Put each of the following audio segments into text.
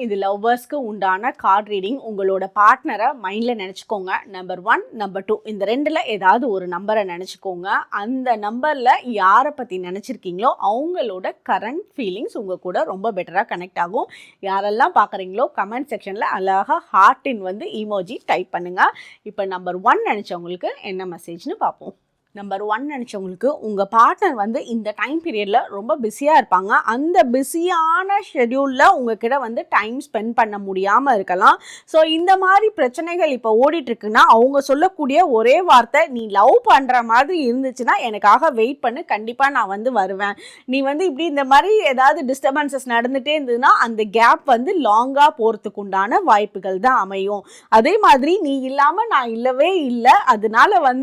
இது லவ்வர்ஸ்க்கு உண்டான card reading. உங்களோட பார்ட்னரை மைண்டில் நினச்சிக்கோங்க. நம்பர் 1, நம்பர் 2 இந்த ரெண்டில் ஏதாவது ஒரு நம்பரை நினச்சிக்கோங்க. அந்த நம்பரில் யாரை பற்றி நினச்சிருக்கீங்களோ அவங்களோட கரண்ட் ஃபீலிங்ஸ் உங்கள் கூட ரொம்ப பெட்டராக கனெக்ட் ஆகும். யாரெல்லாம் பார்க்குறீங்களோ கமெண்ட் செக்ஷனில் அழகாக ஹார்ட்டின் ஈமோஜி டைப் பண்ணுங்கள். இப்போ நம்பர் 1 நினச்சவங்களுக்கு என்ன மெசேஜ்னு பார்ப்போம். நம்பர் 1 நினச்சவங்களுக்கு உங்கள் பார்ட்னர் இந்த டைம் பீரியடில் ரொம்ப பிஸியாக இருப்பாங்க. அந்த பிஸியான ஷெடியூலில் உங்ககிட்ட டைம் ஸ்பெண்ட் பண்ண முடியாமல் இருக்கலாம். ஸோ இந்த மாதிரி பிரச்சனைகள் இப்போ ஓடிட்டுருக்குன்னா அவங்க சொல்லக்கூடிய ஒரே வார்த்தை, நீ லவ் பண்ணுற மாதிரி இருந்துச்சுன்னா எனக்காக வெயிட் பண்ணு, கண்டிப்பாக நான் வருவேன். நீ இப்படி இந்த மாதிரி ஏதாவது டிஸ்டர்பன்சஸ் நடந்துகிட்டே இருந்ததுன்னா அந்த கேப் லாங்காக போகிறதுக்கு உண்டான வாய்ப்புகள் தான் அமையும். அதே மாதிரி நீ இல்லாமல் நான் இல்லவே இல்லை, அதனால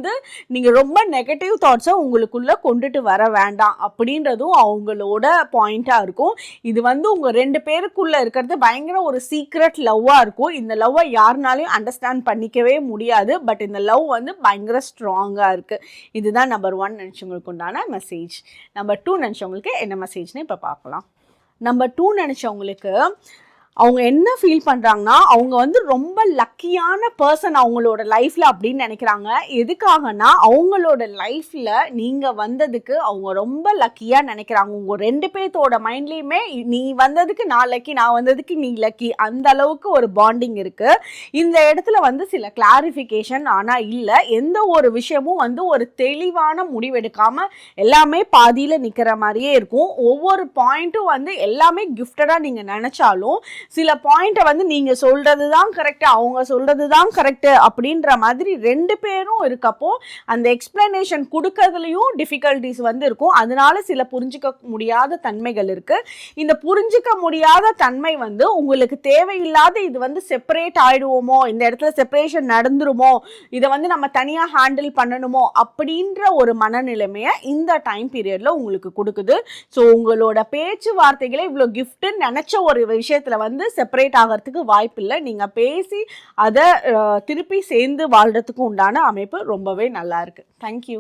நீங்கள் ரொம்ப நெகட்டிவ் தாட்ஸை உங்களுக்குள்ளே கொண்டுட்டு வர வேண்டாம் அப்படின்றதும் அவங்களோட பாயிண்ட்டாக இருக்கும். இது உங்கள் 2 பேருக்குள்ளே இருக்கிறது பயங்கர ஒரு சீக்ரெட் லவ்வாக இருக்கும். இந்த லவ்வை யாருனாலையும் அண்டர்ஸ்டாண்ட் பண்ணிக்கவே முடியாது. பட் இந்த லவ் பயங்கர ஸ்ட்ராங்காக இருக்குது. இதுதான் நம்பர் 1 நினச்சவங்களுக்கு உண்டான மெசேஜ். நம்பர் 2 நினச்சவங்களுக்கு என்ன மெசேஜ்னு இப்போ பார்க்கலாம். நம்பர் 2 நினச்சவங்களுக்கு அவங்க என்ன ஃபீல் பண்ணுறாங்கன்னா, அவங்க ரொம்ப லக்கியான பர்சன் அவங்களோட லைஃப்பில் அப்படின்னு நினைக்கிறாங்க. எதுக்காகனா அவங்களோட லைஃப்பில் நீங்கள் வந்ததுக்கு அவங்க ரொம்ப லக்கியாக நினைக்கிறாங்க. உங்கள் 2 பேர்த்தோட மைண்ட்லேயுமே நீ வந்ததுக்கு நான் லக்கி, நான் வந்ததுக்கு நீ லக்கி, அந்த அளவுக்கு ஒரு பாண்டிங் இருக்குது. இந்த இடத்துல சில கிளாரிஃபிகேஷன் ஆனால் இல்லை. எந்த ஒரு விஷயமும் ஒரு தெளிவான முடிவெடுக்காமல் எல்லாமே பாதியில் நிற்கிற மாதிரியே இருக்கும். ஒவ்வொரு பாயிண்ட்டும் எல்லாமே கிஃப்டடாக நீங்கள் நினச்சாலும் சில பாயிண்ட்டை நீங்கள் சொல்கிறது தான் கரெக்டு, அவங்க சொல்கிறது தான் கரெக்டு அப்படின்ற மாதிரி 2 பேரும் இருக்கப்போ அந்த எக்ஸ்பிளனேஷன் கொடுக்கறதுலையும் டிஃபிகல்ட்டிஸ் இருக்கும். அதனால சில புரிஞ்சிக்க முடியாத தன்மைகள் இருக்குது. இந்த புரிஞ்சிக்க முடியாத தன்மை உங்களுக்கு தேவையில்லாத இது செப்பரேட் ஆகிடுவோமோ, இந்த இடத்துல செப்பரேஷன் நடந்துருமோ, இதை நம்ம தனியாக ஹேண்டில் பண்ணணுமோ அப்படின்ற ஒரு மனநிலைமையை இந்த டைம் பீரியடில் உங்களுக்கு கொடுக்குது. ஸோ உங்களோட பேச்சுவார்த்தைகளை இவ்வளோ கிஃப்ட்டுன்னு நினச்ச ஒரு விஷயத்தில் செப்பரேட் ஆகிறதுக்கு வாய்ப்பு இல்லை. நீங்கள் பேசி அதை திருப்பி சேர்ந்து வாழ்கிறதுக்கு உண்டான அமைப்பு ரொம்பவே நல்லா இருக்குது. தேங்க்யூ.